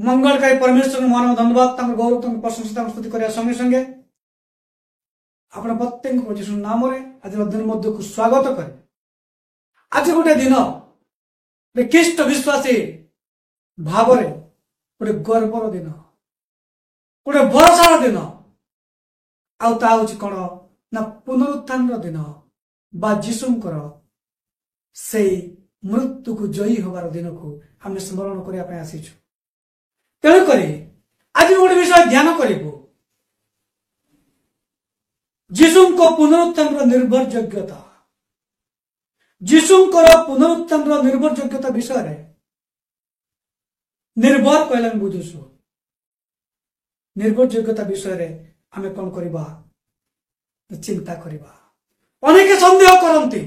मंगलकारी परमेश्वर मान धन्यवाद गौरव प्रशंसा स्तुति करने संगे संगे अपना प्रत्येक जीशु नाम आज दिन मध्य को स्वागत करे। आज गोटे दिन ख्रीष्ट विश्वासी भाव गोटे गर्वर दिन गोटे भरोसार दिन कौन ना पुनरुत्थान दिन बा जीशुंकर से मृत्यु को जयी होवार दिन को आम स्मरण करने आसीचु। तेणुक आज गोटे विषय ध्यान करूँ जीशुंको पुनरुत्थान निर्भर योग्यता जीशुंकर पुनरुत्थान निर्भर योग्यता विषय रे निर्भर कहले बुझुसु निर्भर योग्यता विषय रे आमे कौन करबा चिंता करबा। अनेक संदेह करती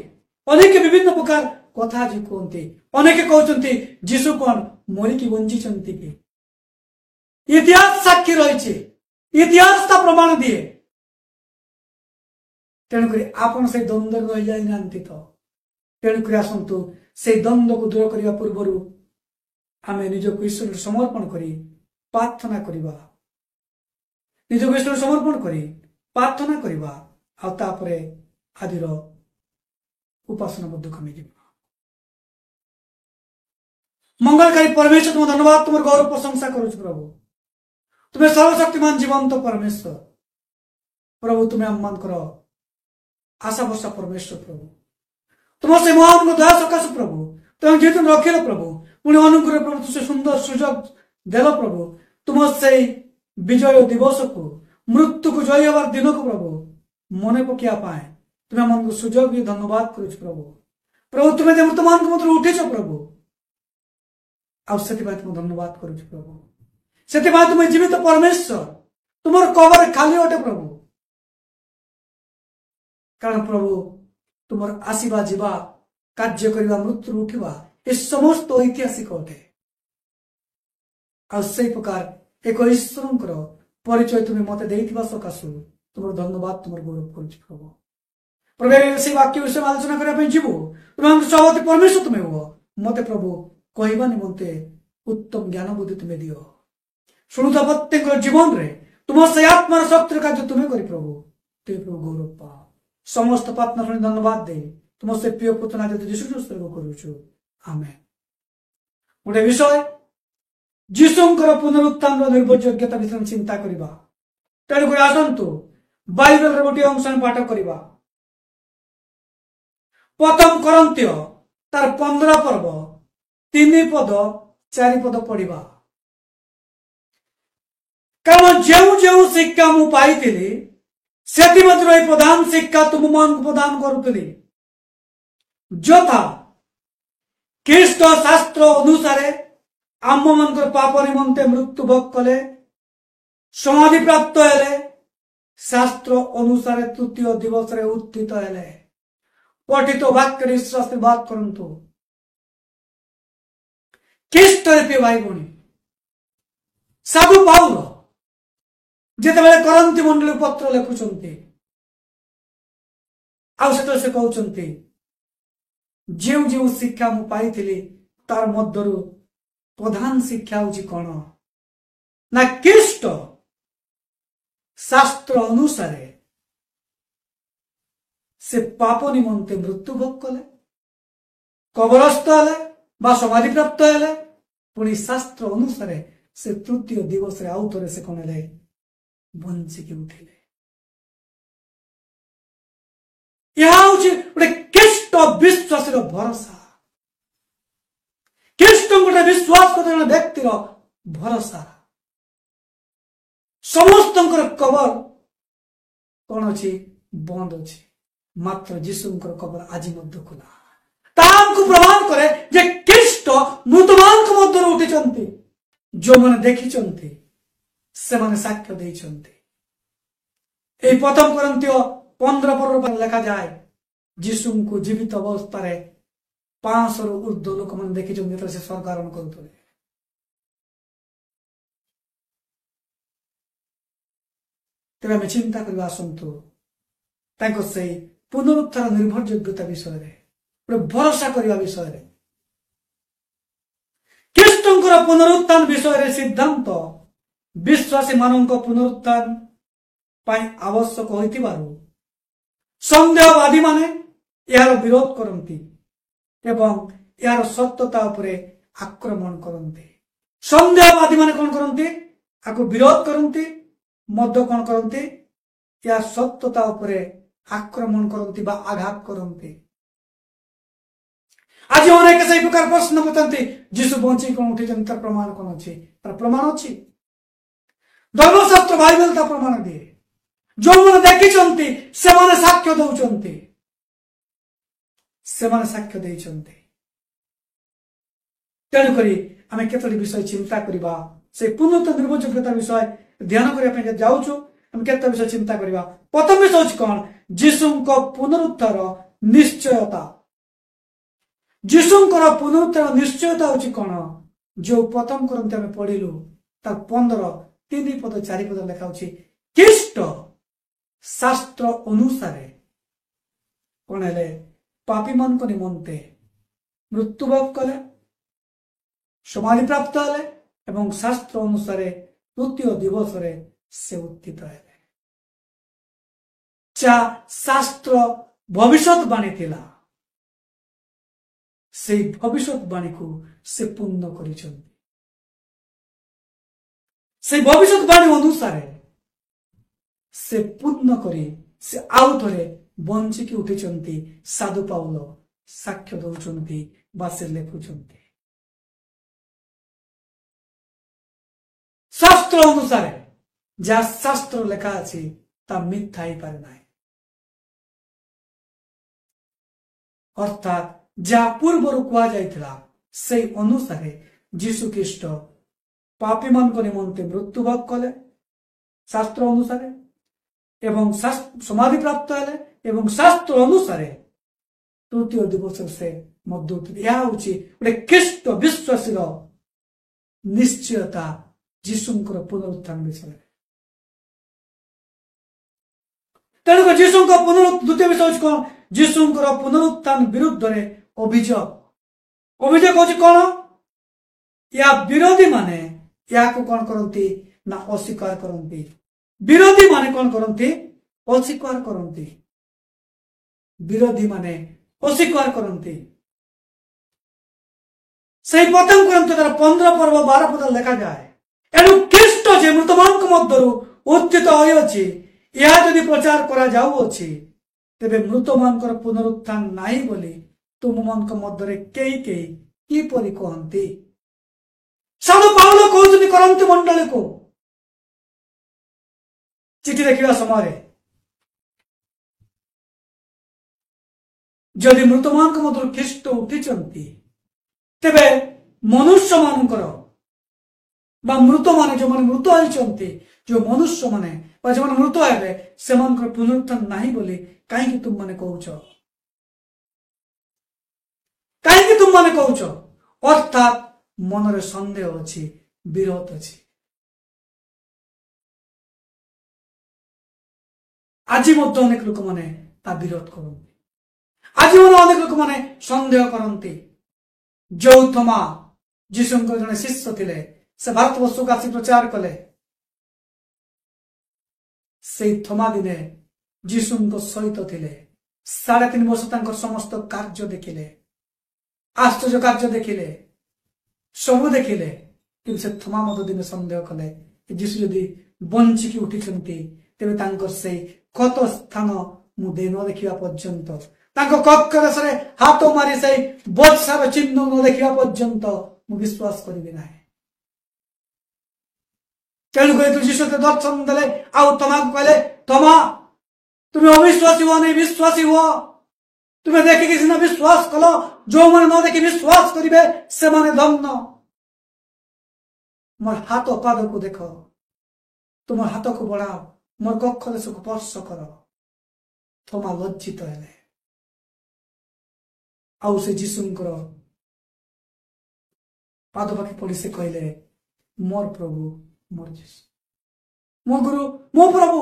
अनेक विभिन्न प्रकार कथा जी कहते अनेक कहते जीशु कौन मरिकी बंची कि इतिहास साक्षी रही इतिहास का प्रमाण दिए। तेणुक आपन से द्वंद्व रही जाना तो तेणुक आसतु से द्वंद्व को दूर करने पूर्व आम निजक ईश्वर समर्पण करी प्रार्थना करवा निजक ईश्वर समर्पण करी प्रार्थना करवा आउे आदिर उपासना मध्य कमी जीव। मंगलकारी परमेश्वर तुम धन्यवाद तुम गौरव प्रशंसा करुच प्रभु तुम्हें सर्वशक्तिमान जीवंत परमेश्वर प्रभु तुम्हें आम कर आशा भरसा परमेश्वर प्रभु तुम से महान को दया सकाश प्रभु तुम जीतन रखिल प्रभु पुणी अनुग्रह प्रभु तुझे सुंदर सुजोग देल प्रभु तुम से विजय दिवस को मृत्यु को जय हबार दिन को प्रभु मन पकिया पाए तुम्हें मन को सुजोग भी धन्यवाद करुच प्रभु प्रभु तुम्हें वर्तमान को मत उठेच प्रभु आम धन्यवाद करुच प्रभु से तुम जीवित परमेश्वर तुम कबर खाली अटे प्रभु कारण प्रभु तुम आसवा जीवा कार्य करवा मृत्यु उठा ये समस्त ऐतिहासिक अटे आई प्रकार एक ईश्वर परिचय तुम्हें मत देथिबा सकाशु तुम धन्यवाद तुम गौरव करुच प्रभु प्रभु से वाक्य विषय आलोचना करने जीवु तुम सभापति परमेश्वर तुम्हें हुआ मत प्रभु कहवा निमंते उत्तम ज्ञान बुद्धि तुम्हें दियो शुणुता प्रत्येक जीवन रे तुम से आत्मार शक्ति कार्य तुम्हें करी प्रभु ते प्रभु गौरव पा समस्त प्रार्थना शुणी धन्यवाद दे तुम से प्रिय पुत्र जीशु ख्रीष्ट करुचु आमेन। गोटे विषय जीशुंकर पुनरुत्थान निर्भर योग्यता विषय चिंता करवा तेणुक आसतु बाइबल गोटे अंश पाठ करवा प्रथम करंत्य तार 15 पर्व 3 पद 4 पद पढ़ा कारण जो शिक्षा मु पाई से प्रधान शिक्षा तुम मान को प्रदान करुली यथा ख्रीष्ट शास्त्र अनुसार आम मान पाप निमंते मृत्यु भोग कले समाधि प्राप्त हेले शास्त्र अनुसार तृतीय दिवस रे उत्थित हेले पठित वाक्य आशीर्वाद करंतु ख्रीष्ट भाई भणी साधु पाउल जिते करंती मंडली पत्र लिखुंट से कहते जो शिक्षा मु पाई तार मध्यरु प्रधान शिक्षा हूँ कौन ना ख्रीष्ट शास्त्र अनुसार से पाप निमंते मृत्यु भोग कले कबरस्थ हेले बा समाधि प्राप्त हेले पुणी शास्त्र अनुसार से तृतीय दिवस आउ थे से कौन है बंचिकी उठिले यह गोटे ख्रीष्ट विश्वास भरोसा ख्रीष्ट गोटे विश्वास कर व्यक्तिर भरोसा समस्त कबर कौन अच्छी बंद अच्छी मात्र जीशुंकर कबर आज मध्य खुला ताको प्रमाण करे जे ख्रीष्ट मृतमान को मध्य उठी जो मैंने देखी से माने साक्ष्य देइछन्ते। ए प्रथम करंत्य 15 पर्व पर लिखा जाए जीशु को जीवित अवस्था रे 500 रु ऊर्ध्व लोक मन देखि जो से स्वर्ग आरोहण करुतले तेरे में चिंता करबा आसंतु ताको से पुनरुत्थान निर्भर योग्यता विषय रे भरोसा करबा विषय रे ଖ୍ରୀଷ୍ଟଙ୍କର ପୁନରୁତ୍ଥାନ ବିଷୟରେ ସିଦ୍ଧାନ୍ତ ବିଶ୍ୱାସୀ ମାନଙ୍କ ପୁନରୁତ୍ଥାନ ପାଇଁ ଆବଶ୍ୟକ ହୋଇଥିବାରୁ ସନ୍ଦେହବାଦୀ ମାନେ ଏହାର ବିରୋଧ କରନ୍ତି ଏବଂ ଏହାର ସତ୍ୟତା ଉପରେ ଆକ୍ରମଣ କରନ୍ତି। ସନ୍ଦେହବାଦୀ ମାନେ କଣ କରନ୍ତି? ଆକୁ ବିରୋଧ କରନ୍ତି, ମଧ୍ୟ କଣ କରନ୍ତି? ଏହା ସତ୍ୟତା ଉପରେ ଆକ୍ରମଣ କରନ୍ତି ବା ଆଘାତ କରନ୍ତି। ଆଜି ଅନେକ ସେହି ପ୍ରକାର ପ୍ରଶ୍ନ ପଚାରନ୍ତି, ଯୀଶୁ ବଞ୍ଚି କଣ ଉଠିଛନ୍ତି, ତାର ପ୍ରମାଣ କଣ ଅଛି? ତାର ପ୍ରମାଣ ଅଛି। ଧର୍ମଶାସ୍ତ୍ର ବାଇବେଲ ତା ପ୍ରମାଣ ଦିଏ। ଯେଉଁମାନେ ଦେଖିଛନ୍ତି ସେମାନେ ସାକ୍ଷ୍ୟ ଦଉଛନ୍ତି, ସେମାନେ ସାକ୍ଷ୍ୟ ଦେଇଛନ୍ତି। ତେଣୁକରି ଆମେ କେତୋଟି ବିଷୟ ଚିନ୍ତା କରିବା। ସେ ପୁନରୁତ୍ଥାନ ନିର୍ଭରଯୋଗ୍ୟତା ବିଷୟ ଧ୍ୟାନ କରିବା ପାଇଁ ଯାଉଛୁ। ଆମେ କେତେ ବିଷୟ ଚିନ୍ତା କରିବା। ପ୍ରଥମ ବିଷୟ ହଉଛି କଣ? ଯୀଶୁଙ୍କ ପୁନରୁତ୍ଥାନ ନିଶ୍ଚୟତା। ଯୀଶୁଙ୍କର ପୁନରୁତ୍ଥାନ ନିଶ୍ଚୟତା ହଉଛି କଣ? ଯୋଉ ପ୍ରଥମ କରନ୍ତି ଆମେ ପଢିଲୁ ତାର 15:3-4 ଲେଖା ହଉଛି, ଖ୍ରୀଷ୍ଟ ଶାସ୍ତ୍ର ଅନୁସାରେ କଣ ହେଲେ? ପାପୀ ମାନଙ୍କ ନିମନ୍ତେ ମୃତ୍ୟୁବରଣ କଲେ, ସମାଧି ପ୍ରାପ୍ତ ହେଲେ ଏବଂ ଶାସ୍ତ୍ର ଅନୁସାରେ ତୃତୀୟ ଦିବସରେ ସେ ଉତ୍ଥିତ ହେଲେ। ଯାହା ଶାସ୍ତ୍ର ଭବିଷ୍ୟତବାଣୀ ଥିଲା, ସେଇ ଭବିଷ୍ୟତବାଣୀକୁ ସେ ପୂର୍ଣ୍ଣ କରିଛନ୍ତି। ସେଇ ଭବିଷ୍ୟତବାଣୀ ଅନୁସାରେ ସେ ପୂର୍ଣ୍ଣ କରି ସେ ଆଉ ଥରେ ବଞ୍ଚିକି ଉଠିଛନ୍ତି। ସାଧୁ ପାଉଲ ସାକ୍ଷ୍ୟ ଦଉଛନ୍ତି ବା ସେ ଲେଖୁଛନ୍ତି। ଶାସ୍ତ୍ର ଅନୁସାରେ ଯାହା ଶାସ୍ତ୍ର ଲେଖା ଅଛି ତାହା ମିଥ୍ୟା ହେଇପାରେ ନାହିଁ। ଅର୍ଥାତ୍ ଯାହା ପୂର୍ବରୁ କୁହାଯାଇଥିଲା ସେଇ ଅନୁସାରେ ଯୀଶୁ ଖ୍ରୀଷ୍ଟ ପାପୀମାନଙ୍କ ନିମନ୍ତେ ମୃତ୍ୟୁବରଣ କଲେ ଶାସ୍ତ୍ର ଅନୁସାରେ, ଏବଂ ସମାଧି ପ୍ରାପ୍ତ ହେଲେ ଏବଂ ଶାସ୍ତ୍ର ଅନୁସାରେ ତୃତୀୟ ଦିବସରେ ସେ ମଧ୍ୟ ଉଠିଲେ। ଏହା ହଉଛି ଗୋଟେ ଖ୍ରୀଷ୍ଟ ବିଶ୍ୱାସୀର ନିଶ୍ଚୟତା ଯୀଶୁଙ୍କର ପୁନରୁତ୍ଥାନ ବିଷୟରେ। ତେଣୁକରି ଯୀଶୁଙ୍କ ଦ୍ୱିତୀୟ ବିଷୟ ହଉଛି କଣ? ଯୀଶୁଙ୍କର ପୁନରୁତ୍ଥାନ ବିରୁଦ୍ଧରେ ଅଭିଯୋଗ। ଅଭିଯୋଗ ହଉଛି କଣ? ଏହା ବିରୋଧୀ ମାନେ ଏହାକୁ କଣ କରନ୍ତି ନା ଅସ୍ୱୀକାର କରନ୍ତି। ବିରୋଧୀ ମାନେ କଣ କରନ୍ତି? ଅସ୍ୱୀକାର କରନ୍ତି। ବିରୋଧୀ ମାନେ ଅସ୍ୱୀକାର କରନ୍ତି। ସେହି ପ୍ରଥମ ଗ୍ରନ୍ଥର 15:12 ଲେଖାଯାଏ, ଏଣୁ ଖ୍ରୀଷ୍ଟ ଯେ ମୃତମାନଙ୍କ ମଧ୍ୟରୁ ଉତ୍ଥିତ ହୋଇଅଛି ଏହା ଯଦି ପ୍ରଚାର କରାଯାଉଅଛି, ତେବେ ମୃତମାନଙ୍କର ପୁନରୁତ୍ଥାନ ନାହିଁ ବୋଲି ତୁମମାନଙ୍କ ମଧ୍ୟରେ କେହି କେହି କିପରି କହନ୍ତି? ସାଧୁ ପାଉଲ କହୁଛନ୍ତି କରନ୍ତି ମଣ୍ଡଳୀକୁ ଚିଠି ଲେଖିବା ସମୟରେ, ଯଦି ମୃତମାନଙ୍କ ମଧ୍ୟରୁ ଖ୍ରୀଷ୍ଟ ଉଠିଛନ୍ତି, ତେବେ ମନୁଷ୍ୟମାନଙ୍କର ବା ମୃତମାନେ ଯେଉଁମାନେ ମୃତ ହୋଇଛନ୍ତି, ଯେଉଁ ମନୁଷ୍ୟମାନେ ବା ଯେଉଁମାନେ ମୃତ ହେବେ ସେମାନଙ୍କର ପୁନରୁତ୍ଥାନ ନାହିଁ ବୋଲି କାହିଁକି ତୁମମାନେ କହୁଛ? କାହିଁକି ତୁମମାନେ କହୁଛ? ଅର୍ଥାତ୍ ମନରେ ସନ୍ଦେହ ଅଛି, ବିରୋଧ ଅଛି। ଆଜି ମଧ୍ୟ ଅନେକ ଲୋକମାନେ ତା ବିରୋଧ କରନ୍ତି। ଆଜି ମଧ୍ୟ ଅନେକ ଲୋକମାନେ ସନ୍ଦେହ କରନ୍ତି। ଯୋଉ ଥୋମା ଯୀଶୁଙ୍କର ଜଣେ ଶିଷ୍ୟ ଥିଲେ, ସେ ଭାରତବର୍ଷକୁ ଆସି ପ୍ରଚାର କଲେ, ସେଇ ଥୋମା ଦିନେ ଯୀଶୁଙ୍କ ସହିତ ଥିଲେ। 3.5 ବର୍ଷ ତାଙ୍କର ସମସ୍ତ କାର୍ଯ୍ୟ ଦେଖିଲେ, ଆଶ୍ଚର୍ଯ୍ୟ କାର୍ଯ୍ୟ ଦେଖିଲେ, ସବୁ ଦେଖିଲେ, କିନ୍ତୁ ସେ ଥୋମା ମଧ୍ୟ ଦିନେ ସନ୍ଦେହ କଲେ ଯୀଶୁ ଯଦି ବଞ୍ଚିକି ଉଠିଛନ୍ତି, ତେବେ ତାଙ୍କର ସେଇ କ୍ଷତ ସ୍ଥାନ ମୁଁ ଦେଇ ନ ଦେଖିବା ପର୍ଯ୍ୟନ୍ତ, ତାଙ୍କ କକ୍ଷରେ ହାତ ମାରି ସେଇ ବର୍ଷାର ଚିହ୍ନ ନ ଦେଖିବା ପର୍ଯ୍ୟନ୍ତ ମୁଁ ବିଶ୍ୱାସ କରିବି ନାହିଁ। ତେଣୁକରି ଯୀଶୁ ଦର୍ଶନ ଦେଲେ ଆଉ ଥୋମାକୁ କହିଲେ, ଥୋମା ତୁମେ ଅବିଶ୍ୱାସୀ ହୁଅ ନାହିଁ, ବିଶ୍ୱାସୀ ହୁଅ। ତୁମେ ଦେଖିକି ସିନା ବିଶ୍ୱାସ କଲ, ଯୋଉମାନେ ନ ଦେଖି ବିଶ୍ୱାସ କରିବେ ସେମାନେ ଧନ୍ୟ। ମୋର ହାତ ପାଦକୁ ଦେଖ, ତୁମର ହାତକୁ ବଢାଅ, ମୋର କକ୍ଷ ଦେଶକୁ ସ୍ପର୍ଶ କର। ଥୋମା ଲଜ୍ଜିତ ହେଲେ। ଆଉ ସେ ଯୀଶୁଙ୍କର ପାଦ ପାଖେ ପଡି ସେ କହିଲେ, ମୋର ପ୍ରଭୁ, ମୋର ଯୀଶୁ, ମୋ ଗୁରୁ, ମୋ ପ୍ରଭୁ।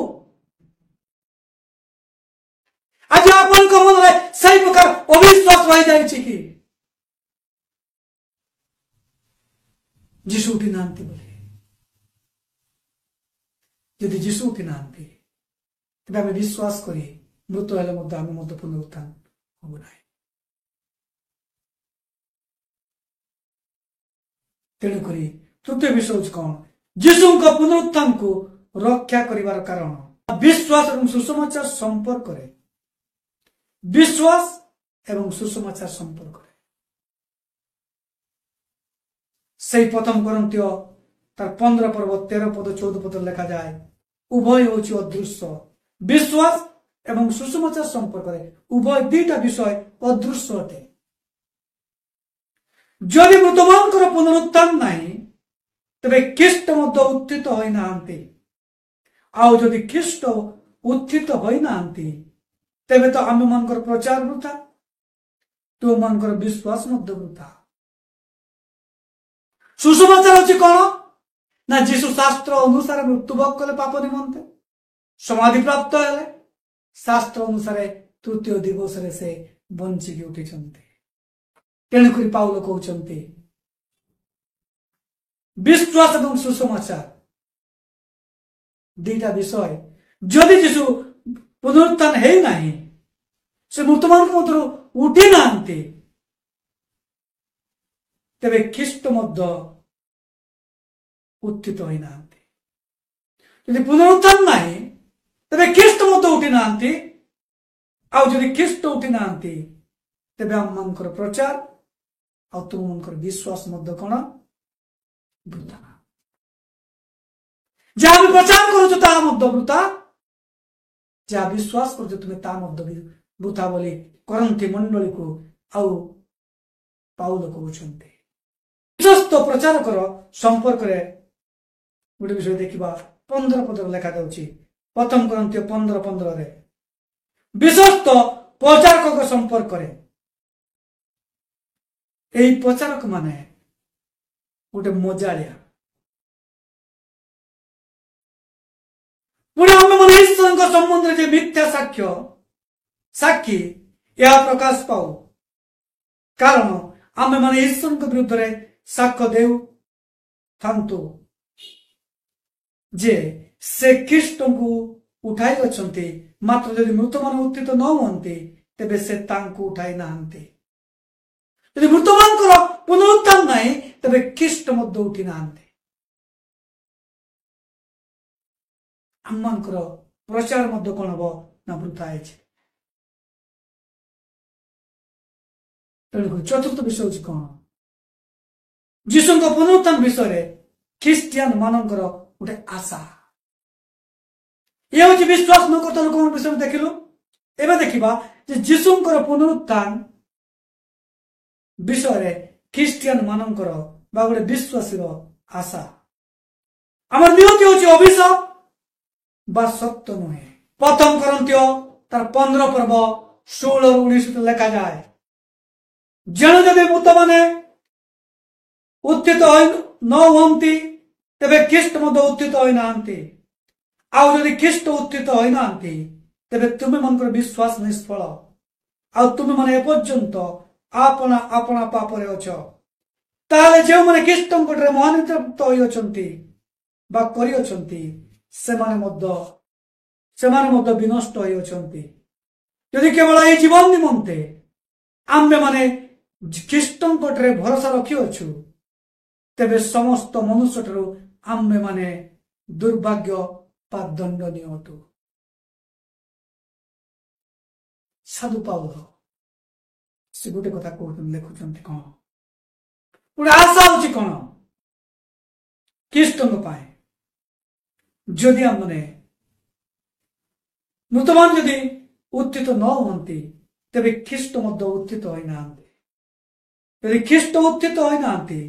ଆଜି ଆପଣଙ୍କ ମନରେ ସେଇ ପ୍ରକାର ଅବିଶ୍ୱାସ ରହିଯାଇଛି କି? जीशु उठी ना जदि जीशु उठी ना तेरे आम विश्वास करी मृत हेले आम पुनरुत्थान हबु ना तेणुक तृतीय विषय हूँ कौन जीशु पुनरुत्थान को रक्षा करिवार कारण विश्वास और सुसमाचार संपर्क विश्वास एवं सुसमाचार संपर्क से प्रथम करंतिय तार 15 पर्व 13 पद 14 पद लिखा जाए उभय होची अदृश्य विश्वास एवं सुसमाचार संपर्क उभय दुईटा विषय अदृश्य अटे जदि मृतमानकर पुनरुत्थान नहीं तबे ख्रीष्ट मध्य उत्थित होई नांती आउ जदि ख्रीष्ट उत्थित होई नांती तेबे तो आम मानकर प्रचार वृथा तो मानकर विश्वास मध्य वृथा सुसमाचार होची कौन ना जीशु शास्त्र अनुसार मृत्युभोग कले पाप निमंते समाधि प्राप्त हेले शास्त्र अनुसार तृतीय दिवस रे से बंचिकी उठिछन्ते तेणुक पाउल कहते विश्वास और सुसमाचार दुईटा विषय जदि जीशु पुनरुत्थान है नहीं से मृतमान मध्य उठी ना तेरे ख्रीष्ट मध्य उत्थित होई ना यदि पुनरुत्थान नहीं तेरे ख्रीष्ट मध्य उठी ना आउ जदि ख्रीष्ट उठी ना तेबे आम मानकर प्रचार आ तुम मानकर विश्वास मध्य कौन वृथा जहाँ भी प्रचार करो ता मध्य वृथा जहाँ विश्वास करो तुम्हें ता मध्य वृथा बोली करंती मंडली को आउ पाउल कहते विश्वस्त प्रचार कर संपर्क गोटे विषय देखा 15 पद लिखा जाऊँगी प्रथम करंती 15:15 विश्वस्त प्रचारक संपर्क यही प्रचारक माने गोटे मजालिया पुणे आम मन ईश्वर संबंध में मिथ्या साक्षी यह प्रकाश पाऊ कारण आम मन ईश्वर विरुद्ध में साक्ष्य देउ थांतु जे से ख्रीष्ट को उठाई अच्छे मात्र यदि मृत मान उत्थित न हुंती तेबे से तांको उठाई नाहंती यदि मृत मान पुनरुत्थान नहीं तेबे ख्रीष्ट मध्य उठी नाहंती आम मानकर प्रचार मध्य कौन हम ना वृथा है तेणुक चतुर्थ विषय हूँ कौन जीशु पुनरुत्थान विषय ख्रीस्टियान मानकर गोटे आशा ये हूँ विश्वास न करता लोक विषय में देखिलु एवं देखा जीशु पुनरुत्थान विषय ख्रीस्टियान मानकर गोटे विश्वासी आशा आम निहती हूँ अभिशाप बा सत्य नुहे प्रथम करंतिय तार 15 पर्व 16-19 लिखा जाए जन जदि मृत माने उत्थित न हुंती तेबे ख्रीष्ट मध्य उत्थित होई नांती आउ जदि ख्रीष्ट उत्थित होई नांती तेबे तुमे मनकर विश्वास निष्फल आउ तुमे माने एपर्यंत आपना आपना पापरे अछ ताले जे माने ख्रीष्ट कोटरे महानित होई अछंती बा करि अछंती सेमाने मध्य विनष्ट होई अछंती यदि केवल ए जीवन निमंते आम्बे माने ख्रीष्ट कोटरे भरोसा रखि अछु तेबे समस्त मनुष्य ठारू आम्बे माने दुर्भाग्य बा दंडनीय अटु साधु पाउल से गोटे कथा कहते लिखुंट कौन गोटे आशा हूँ कौन ख्रीष्ट जदि आम मैंने मृतमान जदि उत्थित न हुंती तेबे ख्रीष्ट मध्य उत्थित होई नांती यदि ख्रीष्ट उत्थित होई नांती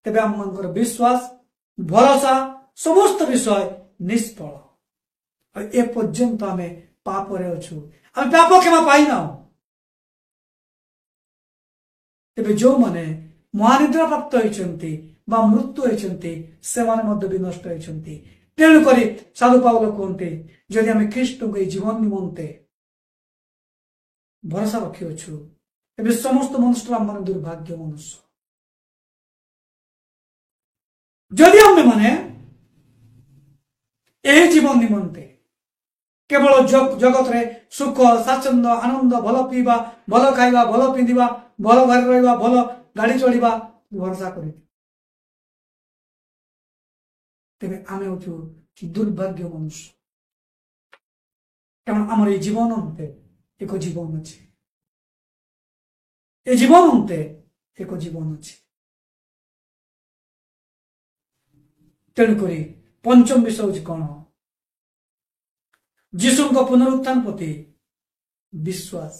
तेबे आम मानकर विश्वास भरोसा समस्त विषय निष्फल ए पर्यंत आम पापरे अछु आम पाप क्षमा पाइना तेबे जो माने महानिद्रा प्राप्त होइछन्ति बा मृत्यु होइछन्ति सेमाने मध्य विनष्ट होइछन्ति तेणुक साधु पाउल कहते जदि आम ख्रीष्ट को जीवन निमंते भरोसा रखिअछु तेबे समस्त मनुष्य आम दुर्भाग्य मनुष्य जदि आमे माने ए जीवन निमंते केवल जगत रे सुख स्वाच्छंद आनंद भल पीवा भल खाइबा भल पिंधिबा भल घर रहिबा भल गाड़ी चढ़ा भरोसा कर तेरे आमे होचु दुर्भाग्य मनुष्य कारण आमर ये जीवन अंते एक जीवन अच्छे ए जीवन अंते एक जीवन अच्छे तेणुक पंचम विषय हूँ कौन जीशु पुनरुत्थान प्रति विश्वास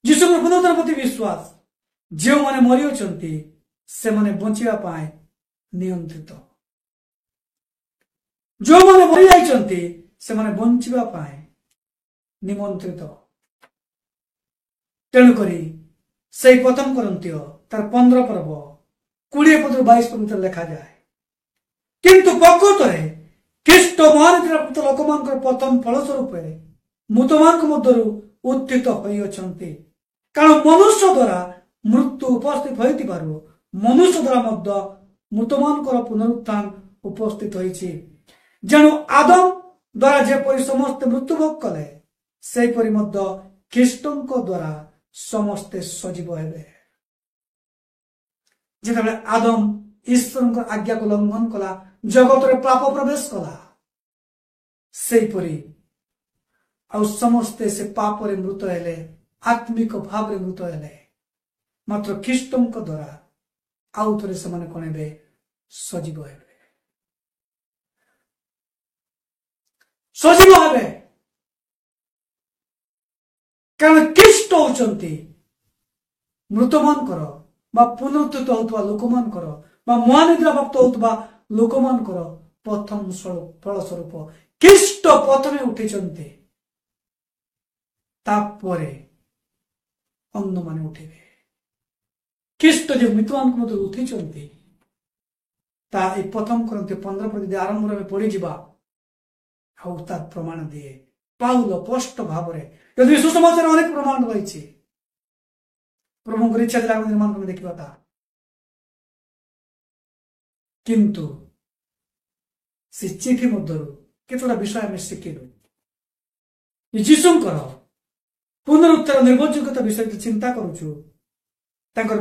जीशु पुनरुत्थान प्रति विश्वास जो मैंने मरी से मैंने बचापी नियंत्रित जो मैंने मरी जाइए से मैंने बचापी निमंत्रित तेणुक से प्रथम करंतिय तार 15 पर्व 20 पद 22 पद लिखा जाए किंतु प्रकृत में ख्रीष्ट महान लोक मान प्रथम फलस्वरूप मृतमान मध्य उत्थित होती कारण मनुष्य द्वारा मृत्यु उपस्थित हो मनुष्य द्वारा मध्य मृतमान पुनरुत्थान उपस्थित होती जेणु आदम द्वारा जेपरी समस्त मृत्युभोग कले सेपरी मध्य ख्रीष्टों द्वारा समस्ते सजीव हेबे जिते आदम ईश्वर आज्ञा को लंघन कला जगत रे पाप प्रवेश कला सेपरी आ समस्ते से पाप रे मृत हेले आत्मिक भाव रे मृत हेले मात्र ख्रीष्टों द्वारा आउ थे से कौन हे सजीव हेबे सजीव हेबे कारण ख्रीष्ट होचंती मृतमान पुनरुत्थित होता लोक मान महानिद्रा प्राप्त होता लोक मान प्रथम फलस्वरूप ख्रीष्ट प्रथमे उठी तापरे अन्य माने उठिबे ख्रीष्ट जो मृतमान मध्य उठी प्रथम करते 15 पद आरंभ में पढ़ी जा प्रमाण दिए पाउल स्पष्ट भाव यदि सुसमाचार अनेक प्रमाण रही प्रभु इच्छा दिला निर्माण कर देखा था किंतु से चिठी मध्य केतोटा विषय आम शिखिलु जीशुंकर पुनरुत्थान निर्भरयोग्यता विषय चिंता करुचु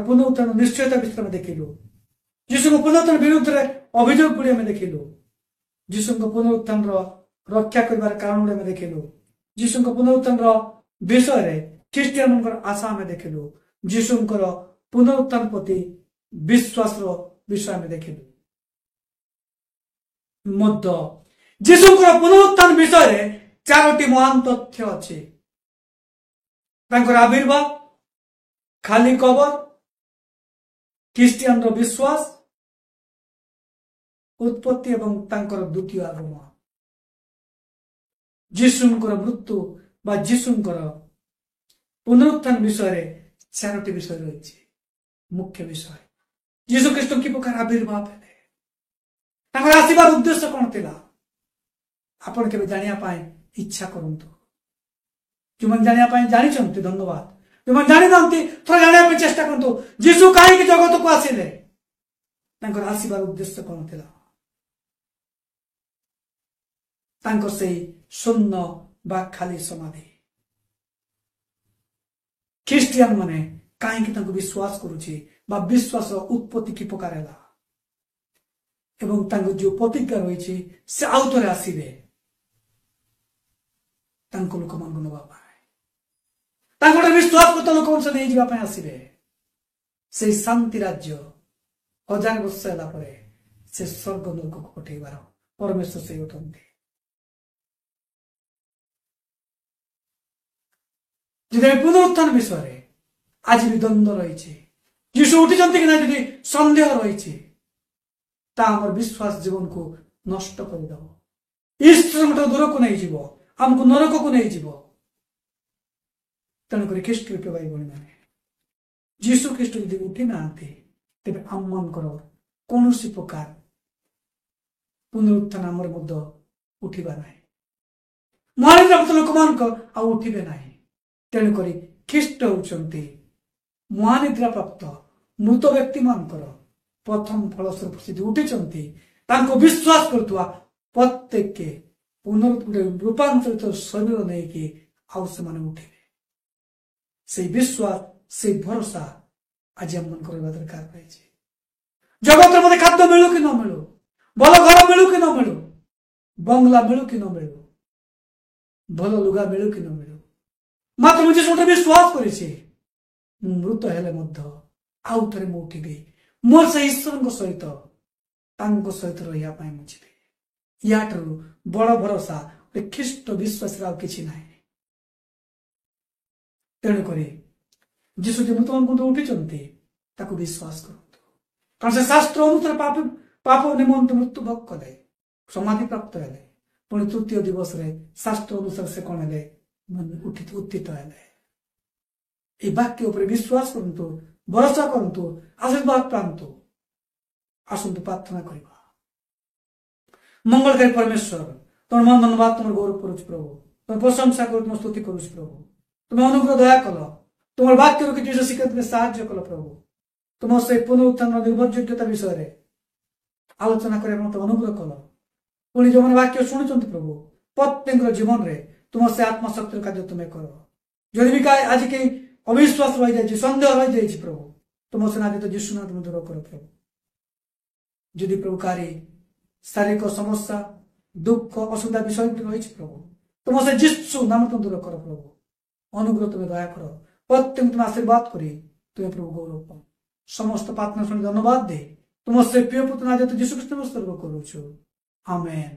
पुनरुत्थान निश्चयता विषय में देखिलु जीशु पुनरुत्थान विरुद्ध अभियोग गुड़ी आम देखिलु जीशु पुनरुत्थान रक्षा कर कारण गुड़ी देखिलु जीशु पुनरुत्थान विषय ख्रीस्टियन आशा आम देखिलु जीशुंकर पुनरुत्थान प्रति विश्वास विषय में देखिलु मध्य जीशुंकर पुनरुत्थान विषय 4टी महान तथ्य अच्छी आविर्भाव खाली कबर ख्रीस्टियन विश्वास उत्पत्ति एवं द्वितीय आगमन जीशुंकर मृत्यु बा जीशुंकर पुनरुत्थान विषय 4टी विषय रही मुख्य विषय जीशु ख्रीष्ट कि प्रकार आविर्भाव है आसबार उद्देश्य कौन थिला आपण के जानिया इच्छा करंतु जो मन जानिया जानी धन्यवाद जो मन जानी ना थोड़ा जानिया चेष्टा करंतु जीशु कहीं जगत को आसिले आसबार उद्देश्य कौन थिला से शून्य बा खाली समाधि ख्रीस्टियन माने कहीं विश्वास करुची बा विश्वास उत्पत्ति कि प्रकार एवं जो प्रतिज्ञा रही से आउ थे आसवे लोक मान नापे विश्वास करता लोक से नहीं जावाई आसवे से शांति राज्य 1000 वर्ष है से स्वर्ग लोक को पठेबार परमेश्वर से उठती पुनरुत्थान विषय आज भी द्वंद्व रही जीशु उठी कि ना जी सन्देह रही विश्वास जीवन को नष्ट करदेव ईश्वर दूर को नहीं जीव आमको नरक को नहीं जीव तेणुक ख्रीष्ट रूपे भाई भाई मैंने जीशु ख्रीष्ट यदि उठी ना तेरे आम मान कौन प्रकार पुनरुत्थान आमर मध्य उठा ना महानिद्रा लोक मान उठे ना तेणुक ख्रीष्ट होती महानिद्रा प्राप्त मृत व्यक्ति मान प्रथम फलस्वरूप से उठी विश्वास करुवा प्रत्येक के रूपांतरित शरीर नहीं कि आउ से उठे से विश्वास से भरोसा आज हम मन करवा दरकार पाइछे। जगत मते खाद्य मिलू कि न मिलू, भल घर मिलू कि न मिलू, बंगला मिलू कि न मिलू, भल लुगा मिलू कि न मिलू, मात्र मुझे सोटे विश्वास करिछे मृत हेले मध्य आउ थरे मु उठिबे मोर से ईश्वर सहित तांको सहित रहिया पाए मुझे याठू बड़ भरोसा ख्रीष्ट विश्वास किसी ना। तेणुक जीशु जो मृत मन उठी विश्वास करते कारण से शास्त्र अनुसार पाप पाप निमंत मृत्यु भोग कले समाधि प्राप्त हेले पुणी तृतीय दिवस रे शास्त्र अनुसार से कौन हेले उत्थित हेले। ये वाक्य उपर विश्वास करतु भरोसा करतु आशीर्वाद प्रांतु आसतु प्रार्थना करवा। मंगलकारी परमेश्वर तुम मन धन्यवाद तुम गौरव करुच प्रभु तुम प्रशंसा कर तुम स्तुति करुच प्रभु तुम अनुग्रह दया कल तुम वाक्य किसी शिक्षा तुम्हें साहाय्य कल प्रभु तुम से पुनरुत्थान निर्भरयोग्यता विषय आलोचना करने तुम अनुग्रह कल पुणी जो मैंने वाक्य शुणुंट प्रभु प्रत्येक जीवन में तुम से आत्मशक्ति कार्य तुम्हें कर जदि भी आज कई अविश्वास रही जाए सन्देह रही जाए प्रभु तुम से ना तो जीशु ना तुम दूर कर प्रभु जदि प्रभु कार्य शारीरिक समस्या दुख असुविधा विषय रही प्रभु तुम से जीशु नाम तुम दूर कर प्रभु अनुग्रह तुम्हें दया कर प्रत्येक तुम्हें आशीर्वाद करी तुम्हें प्रभु गौरव पाओ समस्त प्रार्थना शुणी धन्यवाद दे तुम से प्रिय पुत्र ना जीशु ख्रीष्ट स्वर्ग करुछु आमेन।